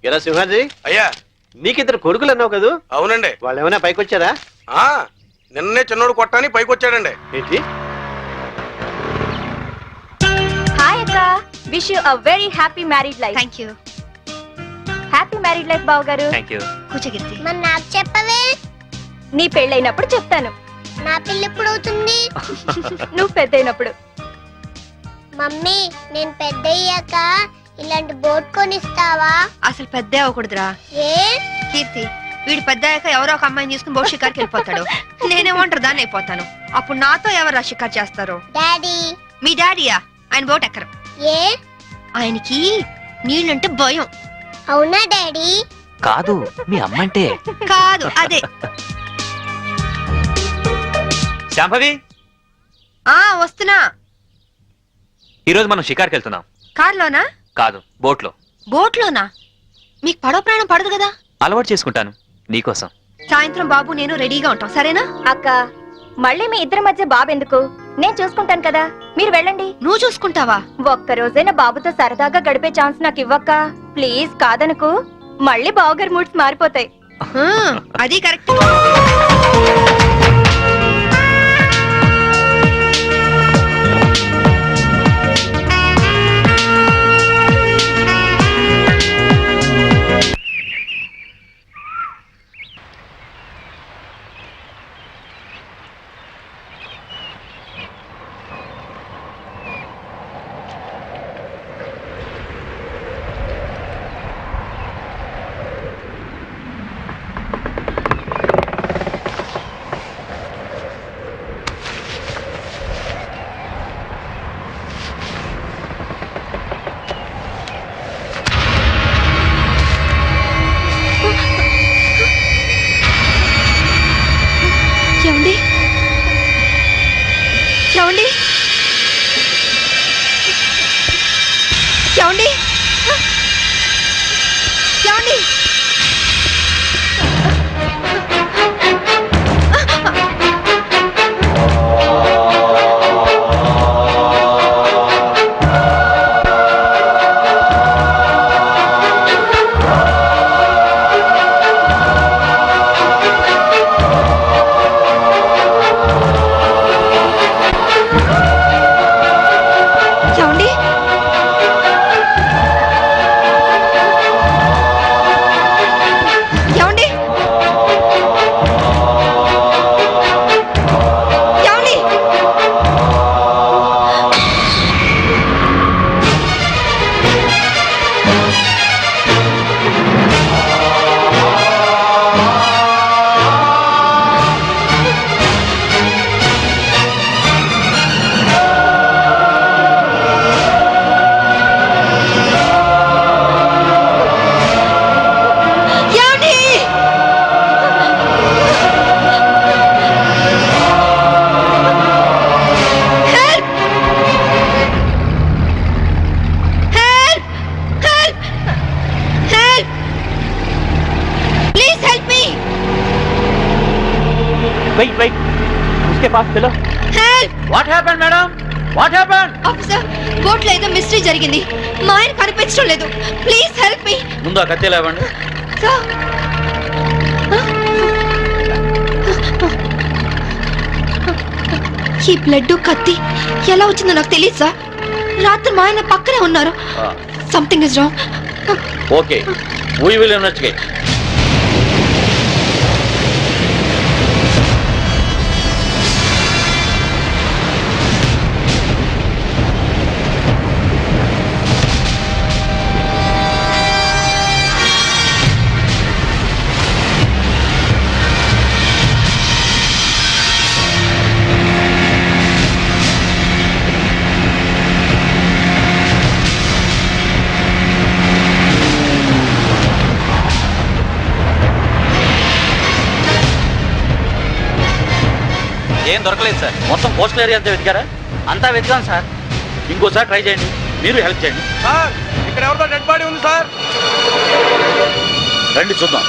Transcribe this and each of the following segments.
ఎరా సింహాజీ, అయ్యా నీకిద్దరు కొడుకులు అన్నావు కదా? అవునండి. వాళ్ళు ఏమైనా పైకి వచ్చారా? నిన్నే చిన్నోడు కొట్టాని పైకి వచ్చాడండి. ఏంటి? హాయ్ అక్క, wish you a very happy married life. Thank you. Happy married life బావ గారు. థాంక్యూ. కూర్చోగిర్తి. మరి నాకు చెప్పవే? నీ పెళ్ళైనప్పుడు చెప్తాను. నా పెళ్ళి ఎప్పుడు అవుతుంది? నువ్వు పెద్దయినప్పుడు. మమ్మీ, నేను పెద్ద అయ్యాక ఇలాంటి బోట్ కొనిస్తావా? అసలు పెద్ద అవ్వకూడదురా. ఏ? కీర్తి, వీడు పెద్ద అయ్యాక ఎవరో ఒక అమ్మాయిని తీసుకుని బోట్ షికార్కి వెళ్ళిపోతాడు. నేనేమంటారు దాన్ని అయిపోతాను. అప్పుడు నాతో ఎవరు షికార్ చేస్తారు? డాడీ. మీ డాడీయా? ఆయన బోట్ ఎక్కరు. ఏ? ఆయనకి నీళ్ళంటే భయం. అవునా డాడీ? కాదు, మీ అమ్మంటే. కాదు, అదే. శాంభవి, వస్తున్నా. ఈరోజు మనం షికార్కి వెళ్తున్నాం. కార్లోనా? కాదు, బోట్లో. బోట్లోనా? మీకు పడవ ప్రాణం పడదు కదా? అలవాటు చేసుకుంటాను నీకోసం. సాయంత్రం బాబు నేను రెడీగా ఉంటాం, సరేనా? అక్క, మళ్ళీ మీ ఇద్దరి మధ్య బాబు ఎందుకు? నేను చూసుకుంటాను కదా, మీరు వెళ్ళండి. నువ్వు చూసుకుంటావా? ఒక్క రోజైనా బాబుతో సరదాగా గడిపే ఛాన్స్ నాకు ఇవ్వక్క ప్లీజ్. కాదనుకు, మళ్ళీ బావగారి మూడ్స్ మారిపోతాయి. అది కరెక్ట్. ఏమండి? ఏమండి? ఏమండి? ఏమండి? Wait. उसके पास चलो. Help! What happened, madam? What happened? Officer, boat లో ఏదో మిస్టరీ జరిగింది. మా ఆయన కనిపించడం లేదు. Please help me. ముందు ఆ కత్తి లేవండి. సార్. ఈ బ్లడ్ కత్తి ఎలా వచ్చిందో నాకు తెలియదు సార్. రాత్రి మా ఆయన పక్కనే ఉన్నారు. Something is wrong. Okay, we will investigate. ఏం దొరకలేదు సార్. మొత్తం కోస్టల్ ఏరియా అంతా వెతికారా? అంతా వెతికాం సార్. ఇంకోసారి ట్రై చేయండి, మీరు హెల్ప్ చేయండి సార్. ఇక్కడ ఎవరితో డెడ్ బాడీ ఉంది సార్. రండి చూద్దాం.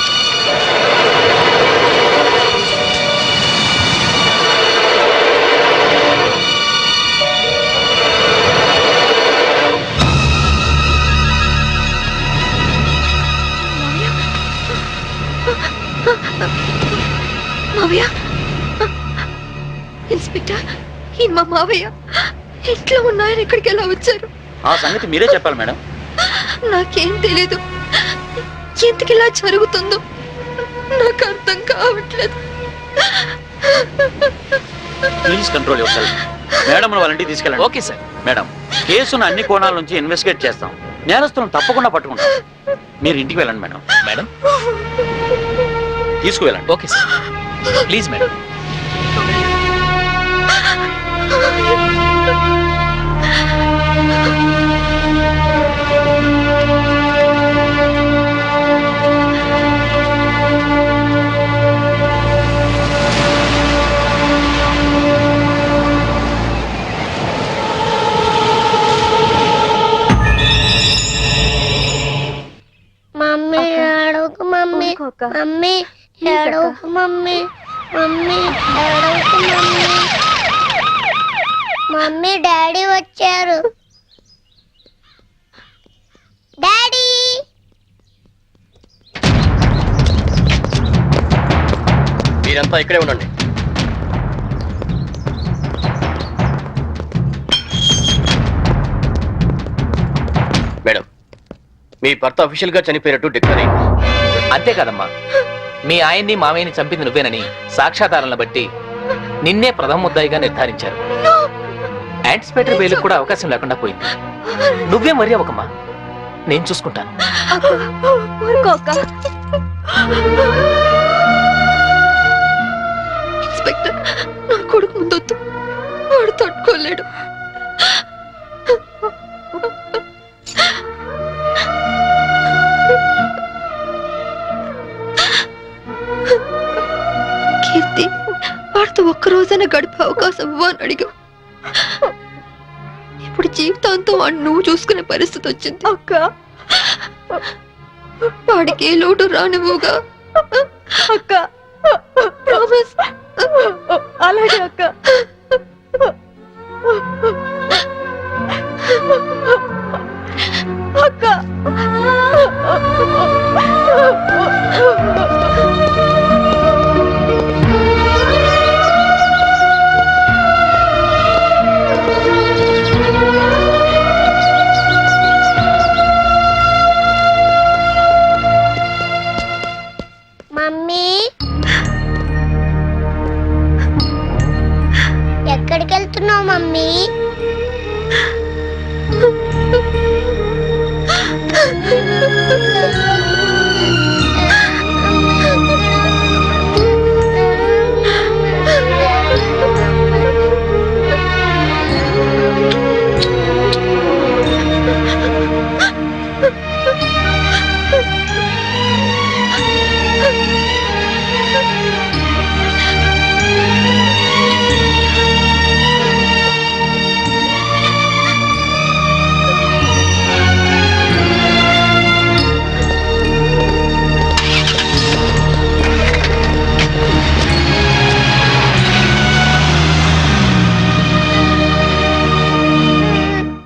మావయ్య ఇన్స్పెక్టర్ ఈయన మా మావయ్య ఇంట్లో ఉన్నాయని ఇక్కడికి ఎలా వచ్చారు? ఆ సంగతి మీరే చెప్పాలి మేడం. నాకేం తెలీదు. ఎందుకు ఇలా జరుగుతుందో నాకు అర్థం కావట్లేదు. Please control your self. Madam వాళ్ళ ఇంటికి తీసుకెళ్ళండి. Okay sir. మేడం, కేసును అన్ని కోణాల నుంచి ఇన్వెస్టిగేట్ చేస్తాం. నేరస్తులను తప్పకుండా పట్టుకుంటాం. మీరు ఇంటికి వెళ్ళండి మేడం. మేడం తీసుకువెళ్ళండి. Okay sir. Please madam. Mummy ఏడవకు మమ్మీ. ఊరుకోక. మమ్మీ Please అక్క. ఏడవకు మమ్మీ. మమ్మీ ఏడవకు మమ్మీ. మమ్మీ డాడీ వచ్చారు. డాడీ మీరంతా ఇక్కడే ఉండండి. మేడం, మీ భర్త అఫీషియల్ గా చనిపోయినట్టు డిక్లేర్ అయింది. అంతేకాదమ్మా, మీ ఆయన్ని మామయ్యని చంపింది నువ్వేనని సాక్ష్యాధారాలను బట్టి నిన్నే ప్రథమ ముద్దాయిగా నిర్ధారించారు. యాంటిసిపేటరీ బెయిల్ కూడా అవకాశం లేకుండా పోయింది. నువ్వే మరీ అవ్వకమ్మా, నేను చూసుకుంటాను. ఊరుకోక. ఇన్స్పెక్టర్ నా కొడుకు ముందొద్దు, వాడు తట్టుకోలేడు. కీర్తి, వాడితో ఒక్కరోజైనా గడిపే అవకాశం ఇవ్వని అడిగా. ఇప్పుడు జీవితాంతం వాడిని నువ్వు చూసుకునే పరిస్థితి వచ్చింది. అక్క, వాడికి ఏ లోటు రానివ్వుగా. అక్క, ప్రామిస్. అలాగే అక్క. అక్క, మమ్మీ ఎక్కడికి వెళ్తున్నావు మమ్మీ?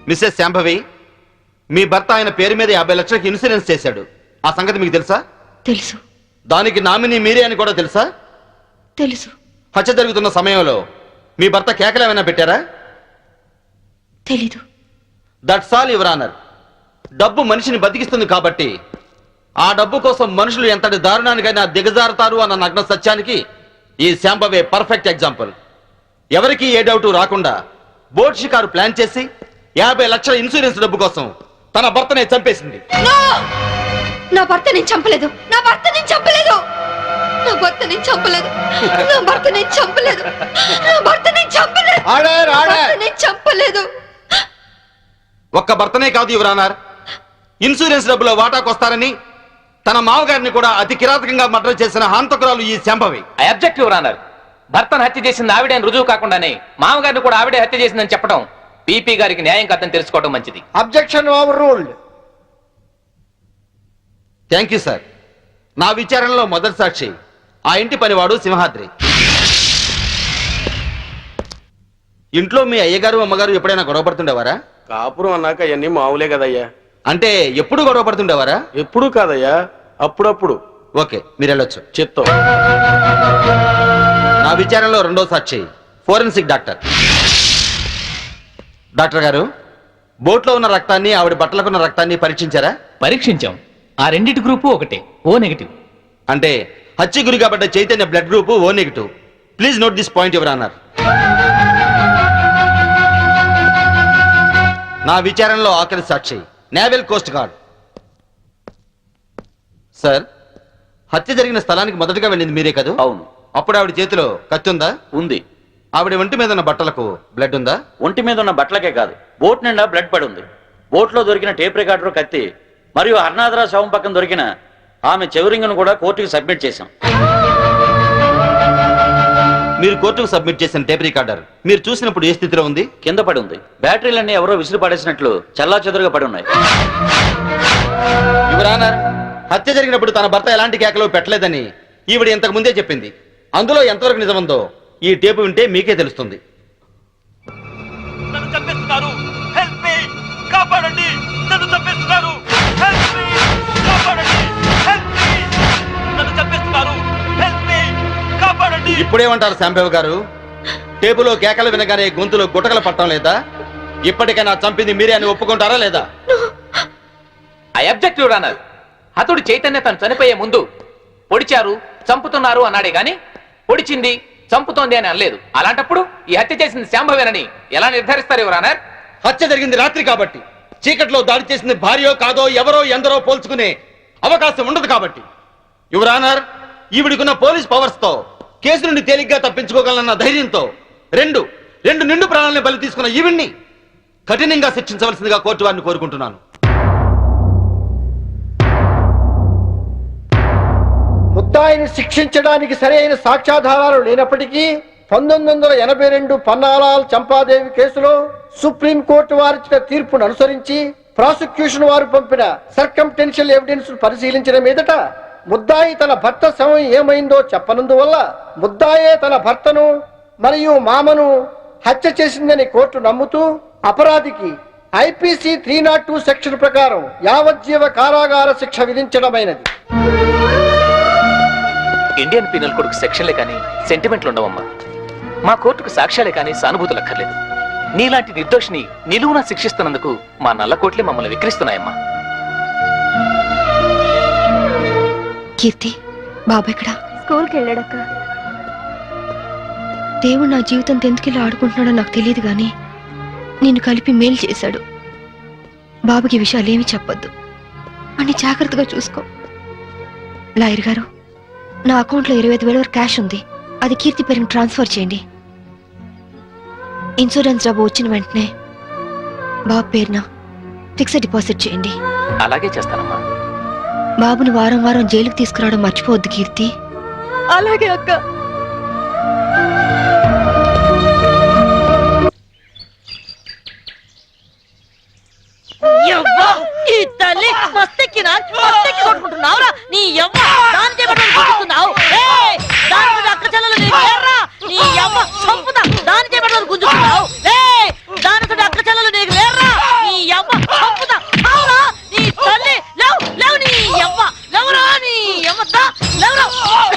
మిస్సెస్ శాంభవి, మీ భర్త ఆయన పేరు మీద 50 లక్షలకు ఇన్సూరెన్స్ చేశాడు. ఆ సంగతి మీకు తెలుసా? తెలుసు. దానికి నామినీ మీరే అని కూడా తెలుసా? తెలుసు. హత్య జరుగుతున్న సమయంలో మీ భర్త కేకలు ఏమైనా పెట్టారా? తెలీదు. That's all your honour. డబ్బు మనిషిని బతికిస్తుంది కాబట్టి ఆ డబ్బు కోసం మనుషులు ఎంతటి దారుణానికైనా దిగజారుతారు అన్న నగ్న సత్యానికి ఈ శాంభవి పర్ఫెక్ట్ ఎగ్జాంపుల్. ఎవరికి ఏ డౌట్ రాకుండా బోట్ షికారు ప్లాన్ చేసి 50 లక్షల ఇన్సూరెన్స్ డబ్బు కోసం తన భర్తనే చంపేసింది. నా భర్త నేను చంపలేదు. నా భర్త నేను చంపలేదు. నా భర్త నేను చంపలేదు. నా భర్త నేను చంపలేదు. నా భర్త నేను చంపలేదు. నా భర్త నేను చంపలేదు. ఒక్క భర్తనే కాదు యువర్ ఆనర్, ఇన్సూరెన్స్ డబ్బులో వాటాకొస్తారని తన మామగారిని కూడా అతి కిరాతకంగా మర్డర్ చేసిన హంతకురాలు ఈ Shambhavi. I object your honour. భర్తను హత్య చేసింది ఆవిడే అని రుజువు కాకుండానే మామగారిని కూడా ఆవిడే హత్య చేసిందని చెప్పడం పీపీ గారికి న్యాయం కాదని తెలుసుకోవడం మంచిది. Objection over ruled. Thank you sir. నా విచారణలో మొదటి సాక్షి ఆ ఇంటి పనివాడు సింహాద్రి. ఇంట్లో మీ అయ్యగారు అమ్మగారు ఎప్పుడైనా గొడవ పడుతుండేవారా? కాపురం అన్నాక అవన్నీ మామూలే కదయ్యా. అంటే ఎప్పుడు గొడవ పడుతుండేవారా? ఎప్పుడు కాదయ్యా, అప్పుడప్పుడు. ఓకే, మీరు వెళ్ళొచ్చు. చిత్తం. నా విచారణలో రెండో సాక్షి ఫోరెన్సిక్ డాక్టర్. డాక్టర్ గారు, బోట్లో ఉన్న రక్తాన్ని ఆవిడ బట్టలకున్న రక్తాన్ని పరీక్షించారా? పరీక్షించాం. ఆ రెండిటి గ్రూపు ఒకటే, ఓ నెగిటివ్. అంటే హత్య గురి కాబట్ట Chaitanya blood group O negative. Please note this point your honour. నా విచారణలో ఆఖరి సాక్షి నేవల్ కోస్ట్ గార్డ్. సార్, హత్య జరిగిన స్థలానికి మొదటగా వెళ్ళింది మీరే కదా? అవును. అప్పుడు ఆవిడ చేతిలో కత్తి ఉందా? ఉంది. ఆవిడ ఒంటి మీద ఉన్న బట్టలకు బ్లడ్ ఉందా? ఒంటి మీద ఉన్న బట్టలకే కాదు, బోట్ నిండా బ్లడ్ పడి ఉంది. బోట్లో దొరికిన టేప్ రికార్డర్, కత్తి మరియు హర్నాథరా శవం పక్కన దొరికిన ఆమె చెవిరింగ్ను కూడా కోర్టుకు సబ్మిట్ చేశాం. మీరు కోర్టుకు సబ్మిట్ చేసిన టేప్ రికార్డర్ మీరు చూసినప్పుడు ఏ స్థితిలో ఉంది? కింద పడి ఉంది. బ్యాటరీలన్నీ ఎవరో విసిరి పడేసినట్లు చల్లా చెదురుగా పడి ఉన్నాయి. యువర్ ఆనర్, హత్య జరిగినప్పుడు తన భర్త ఎలాంటి కేకలు పెట్టలేదని ఈవిడ ఇంతకు ముందే చెప్పింది. అందులో ఎంతవరకు నిజముందో ఈ టేపు వింటే మీకే తెలుస్తుంది. ఇప్పుడేమంటారు శాంబవ్ గారు? టేపులో కేకలు వినగానే గొంతులో గుటకలు పట్టడం లేదా? ఇప్పటికైనా చంపింది మీరే అని ఒప్పుకుంటారా లేదా? I object your honour. హతుడు చైతన్య తను చనిపోయే ముందు పొడిచారు, చంపుతున్నారు అన్నాడే గాని పొడిచింది, చంపుతోంది అని అనలేదు. అలాంటప్పుడు ఈ హత్య చేసింది శాంభవేనని ఎలా నిర్ధారిస్తారు యువర్ ఆనర్? హత్య జరిగింది రాత్రి కాబట్టి, చీకట్లో దాడి చేసింది భార్యో కాదో ఎవరో ఎందరో పోల్చుకునే అవకాశం ఉండదు కాబట్టి. యువర్ ఆనర్, ఈవిడికున్న పోలీస్ పవర్స్ తో కేసు నుండి తేలిగ్గా తప్పించుకోగలన్న ధైర్యంతో రెండు నిండు ప్రాణాలను బలి తీసుకున్న ఈవిడ్ని కఠినంగా శిక్షించవలసిందిగా కోర్టు వారిని కోరుకుంటున్నాను. ముద్దాయిని శిక్షించడానికి సరైన సాక్ష్యాధారాలు లేనప్పటికీ 1982 పన్నాలాల్ చంపాదేవి కేసులో సుప్రీంకోర్టు వారిచ్చిన తీర్పును అనుసరించి ప్రాసిక్యూషన్ వారు పంపిన సర్కంటెన్షియల్ ఎవిడెన్స్ పరిశీలించిన మీదట ముద్దాయి తన భర్త శవం ఏమైందో చెప్పనందువల్ల ముద్దాయే తన భర్తను మరియు మామను హత్య చేసిందని కోర్టు నమ్ముతూ అపరాధికి ఐపీసీ 302 సెక్షన్ ప్రకారం యావజ్జీవ కారాగార శిక్ష విధించడమైనది. ఇండియన్ పీనల్ కోడ్కు సెక్షన్లే కానీ సెంటిమెంట్లు ఉండవమ్మా. మా కోర్టుకు సాక్ష్యాలే కానీ సానుభూతులు అక్కర్లేదు. నీలాంటి నిర్దోషిని నిలువునా శిక్షిస్తున్నందుకు మా నల్ల కోట్లే మమ్మల్ని విక్రిస్తున్నాయమ్మా. కీర్తి, బాబు ఎక్కడా? స్కూల్కి వెళ్ళాడక్క. దేవుడు నా జీవితంతో ఎందుకు ఆడుకుంటున్నాడో నాకు తెలియదు గాని నిన్ను కలిపి మేలు చేశాడు. బాబుకి విషయాలేమి చెప్పొద్దు, అన్ని జాగ్రత్తగా చూసుకో. లాయర్ గారు, నా అకౌంట్లో 25,000 వరకు క్యాష్ ఉంది. అది కీర్తి పేరుని ట్రాన్స్ఫర్ చేయండి. ఇన్సూరెన్స్ డబ్బు వచ్చిన వెంటనే బాబు పేరున ఫిక్స్డ్ డిపాజిట్ చేయండి. అలాగే చేస్తానమ్మా. బాబుని వారం వారం జైలుకి తీసుకురావడం మర్చిపోవద్దు కీర్తి. అలాగే అక్క. ఈ తల్లి మస్తెక్కినా మస్తెక్కి కొట్టుకుంటున్నావురా నీ యవ్వ. దాని చేపట్టని గుంజుతున్నావు. దాని అక్క చెల్లెలు నీకు లేరా? నీ యవ్వ చంపుతా. దాని చేపట్టని గుంజుతున్నావు. దాని అక్క చెల్లెలు నీకు లేరా? నీ యవ్వ చంపుతా. అవురా నీ తల్లి లేవు లేవు. నీ యవ్వ లేవురా. నీ యవ్వ లేవురా.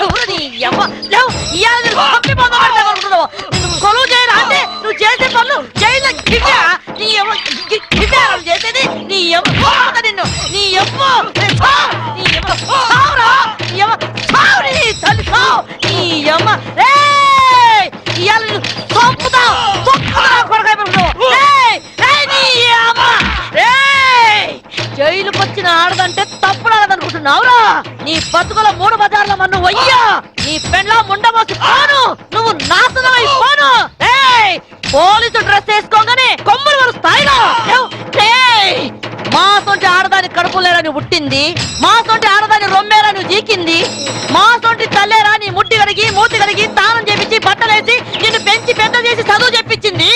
ఎవరు నీ యవ్వ లేవు. ఇవాళ నేను చంపి పొందబడతానుకుంటున్నావు. నువ్వు కొలువు చేయరా అంటే నువ్వు చేసే పనులు జైల్లో గిట్టా. నీ యవ్వ గిట్టా చేసేది. నీ యవ్వ నిన్ను నీ యవ్వ నీ యవ్వ సావురా. నీ యవ్వ సావు. నీ తల్లి సావు. నీ యవ్వ ఇవాళ నేను చంపుతా. కొరకాయ నీ యవ్వ. జైలుకి వచ్చిన ఆడదంటే తప్పుడు ఆడదనుకుంటున్నావురా? నీ బతుకుల 3 బజార్ల మన్ను వయ్యా. నీ పెండ్లా ముండమోసి పోను. నువ్వు నాశనం అయిపోను. పోలీసు డ్రెస్ వేసుకోగానే కొమ్ములు వరు స్థాయిలో మా సొంటి ఆడదాని కడుపు లేరని పుట్టింది. మా సొంటి ఆడదాని రొమ్మేరని జీకింది. మా సొంటి తల్లేరా నీ ముట్టి కడిగి మూతి కడిగి తానం చేపించి బట్టలేసి నిన్ను పెంచి పెద్ద చేసి చదువు చెప్పించింది.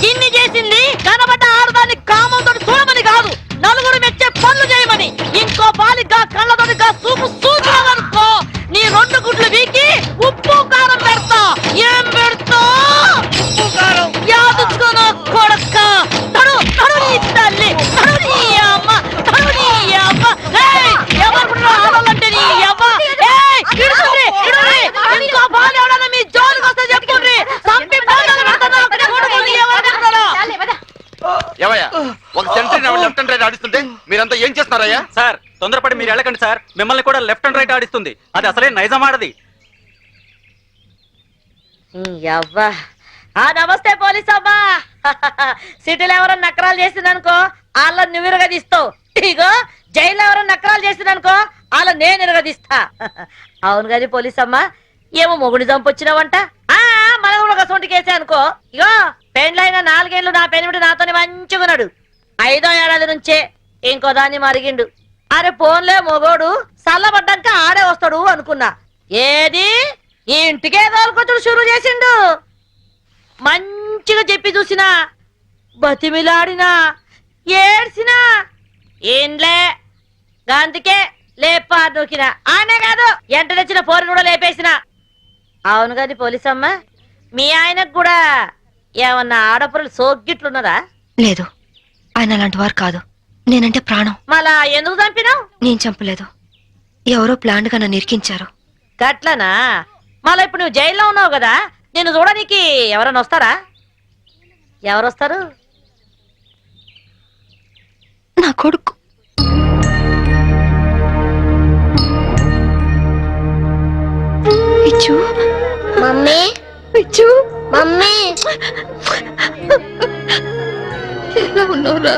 ఇన్ని చేసింది కనబడ్డ ఆడదాన్ని కామంతో చూడమని కాదు, నలుగురు మెచ్చే పనులు చేయమని. ఇంకో బాలిగా కళ్ళతోటిగా చూపు చూసినావనుకో నీ 2 గుడ్లు వీకి ఉప్పు కారం పెడతా. ఏం పెడతా? ఉప్పు కారం యాదుచ్చుకోను కొడక్క. నడు నడు నీ తల్లి. నడు నీ అమ్మ. నడు నీ అమ్మ. ఎవరుకుంటున్నావు ఆడవాళ్ళంటే నీ అమ్మ. ఇంకో బాలు ఎవడన్నా మీ జోలికి వస్తే ఏం చేస్తున్నారయ్యా? సార్ తొందరపడి మీరు వెళ్ళకండి సార్, మిమ్మల్ని కూడా లెఫ్ట్ అండ్ రైట్ ఆడిస్తుంది. అది అసలే నైజం ఆడది. అవ్వా నమస్తే పోలీస్ అమ్మా. సిటీలో ఎవరైనా నకరాలు చేసిందనుకో వాళ్ళ నువ్వు ఇరగదీస్తావు. ఇగో జైల్లో ఎవరైనా నకరాలు చేసిందనుకో వాళ్ళ నేను ఇరగదీస్తా. అవును కానీ పోలీస్ అమ్మా, ఏమో మొగుడు చంపొచ్చినావంట. మనం కూడా ఒక సొంటి కేసే అనుకో. ఇగో పెండ్లైన 4 ఏళ్ళు నా పెనిమిటి నాతోనే మంచిగున్నాడు. 5వ ఏడాది నుంచే ఇంకో దాన్ని మరిగిండు. అరే పోన్లే మొగోడు చల్లబడ్డాక ఆడే వస్తాడు అనుకున్నా. ఏది ఈ ఇంటికే తోలుకొచ్చుడు షురు చేసిండు. మంచిగా చెప్పి చూసినా, బతిమిలాడినా, ఏడ్చినా ఏంలే అందుకే లేపా నూకినా. ఆనే కాదు ఎంట తెచ్చిన పోరిని కూడా లేపేసిన. అవును కాదు పోలీస్ అమ్మ, మీ ఆయనకు కూడా ఏమన్నా ఆడపురలు సోగ్గిట్లున్నదా? లేదు, ఆయన అలాంటి వారు కాదు. నేనంటే ప్రాణం. మళ్ళా ఎందుకు చంపినావు? నేను చంపలేదు, ఎవరో ప్లాన్ గా నన్ను ఇరికించారు. గట్లనా? మళ్ళీ ఇప్పుడు నువ్వు జైల్లో ఉన్నావు కదా, నేను చూడడానికి ఎవరైనా వస్తారా? ఎవరు వస్తారు? నా కొడుకు. పిచ్చు, మమ్మీ పిచ్చు, మమ్మీ ఎలా ఉన్నావురా?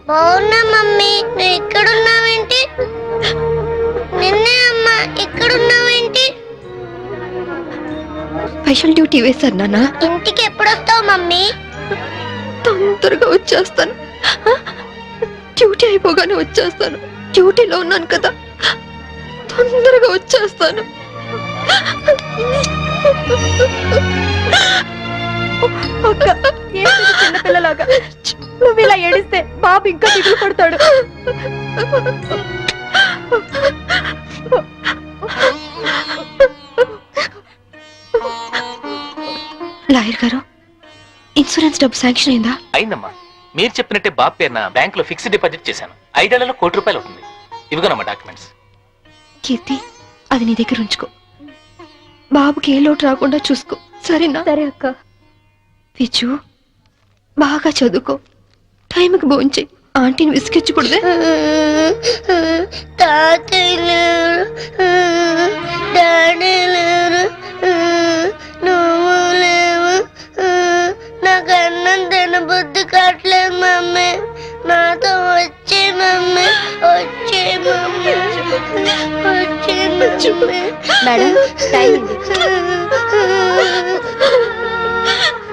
బాగున్నా మమ్మీ. నువ్వు ఇక్కడున్నావేంటి? నిన్నే అమ్మా, ఇక్కడున్నావేంటి? స్పెషల్ డ్యూటీ వేశారు నాన్న. ఇంటికి ఎప్పుడొస్తావు మమ్మీ? తొందరగా వచ్చేస్తాను. డ్యూటీ అయిపోగానే వచ్చేస్తాను. డ్యూటీలో ఉన్నాను కదా, తొందరగా వచ్చేస్తాను. అక్క, ఏంటిది చిన్నపిల్లలాగా? నువ్వు ఇలా ఏడిస్తే బాబు ఇంకా దిగులు పడతాడు. లాయర్ గారు, ఇన్సూరెన్స్ డబ్బు శాంక్షన్ అయిందా? అయిందమ్మా. మీరు చెప్పినట్టే బాబు పేరున బ్యాంక్ లో ఫిక్స్డ్ డిపాజిట్ చేశాను. 5 ఏళ్లలో ₹1,00,00,000 అవుతుంది. ఇవిగోనమ్మా డాక్యుమెంట్స్. కీర్తి, అది నీ దగ్గర ఉంచుకో. బాబుకి ఏ లోటు రాకుండా చూసుకో, సరేనా? సరే అక్క. పిచ్చు, బాగా చదువుకో, టైంకి భోంచేయి. ఆంటీని విసిగించకూడదే. తాతయ్య లేరు, డాడీ లేరు, నువ్వు లేవు. నాకు అన్నం తినబుద్ధి కావట్లేదు మమ్మీ. నాతో వచ్చే మమ్మీ, వచ్చే మమ్మీ, వచ్చే మమ్మీ. మేడం, టైం అయింది.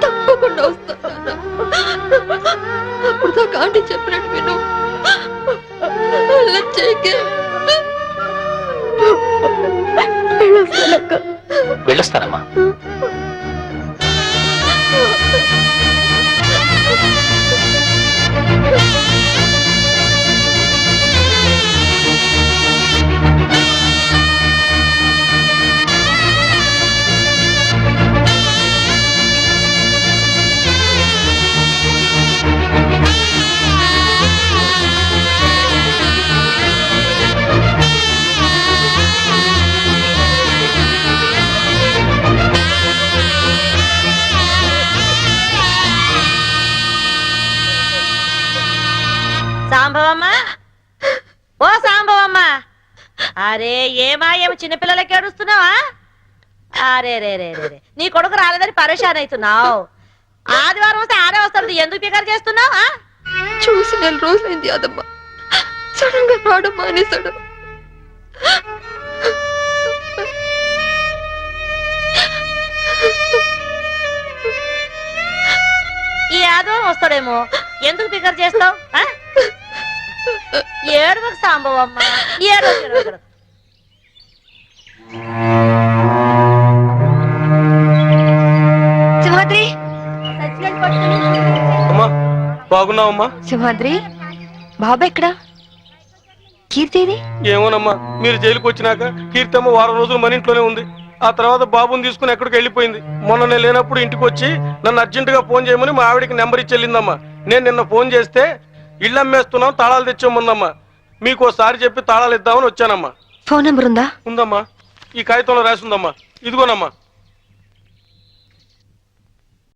తప్పకుండా వస్తాను. అప్పుడు దాకా ఆంటీ చెప్పినట్టు విను. అలా చేయకే. వెళ్ళొస్తానమ్మా. సాంబవమ్మా, ఓ సాంబవమ్మా. అరే ఏమా చిన్నపిల్లలకి ఏడుస్తున్నావా? అరే రే రే రే, నీ కొడుకు రాలేదని పరేషాన్ అవుతున్నావు. ఆదివారం వస్తే ఆడే వస్తాడు, ఎందుకు పికర్ చేస్తున్నావు? చూసి 4 రోజులైంది అదమ్మా. సడన్ గా రావడం మానేశాడు. ఈ ఆదివారం వస్తాడేమో, ఎందుకు పికర్ చేస్తావు? ఏడువకు సాంబవమ్మ, ఏడు. సింహాద్రి, అమ్మా బాగున్నావమ్మా? సింహాద్రి, బాబా ఎక్కడా? కీర్తిది? ఏమోనమ్మా, మీరు జైలుకి వచ్చినాక కీర్తమ్మ వారం రోజులు మన ఇంట్లోనే ఉంది. ఆ తర్వాత బాబుని తీసుకుని ఎక్కడికి వెళ్ళిపోయింది. మొన్న నేను లేనప్పుడు ఇంటికి వచ్చి నన్ను అర్జెంటుగా ఫోన్ చేయమని మా ఆవిడికి నెంబర్ ఇచ్చి వెళ్ళిందమ్మా. నేను నిన్న ఫోన్ చేస్తే ఇల్లు అమ్మేస్తున్నాం, తాళాలు తెచ్చామందమ్మా. మీకు ఒకసారి చెప్పి తాళాలు ఇద్దామని వచ్చానమ్మా. ఫోన్ నెంబర్ ఉందా? ఉందమ్మా, ఈ కాగితంలో రాసి ఉందమ్మా. ఇదిగోనమ్మా.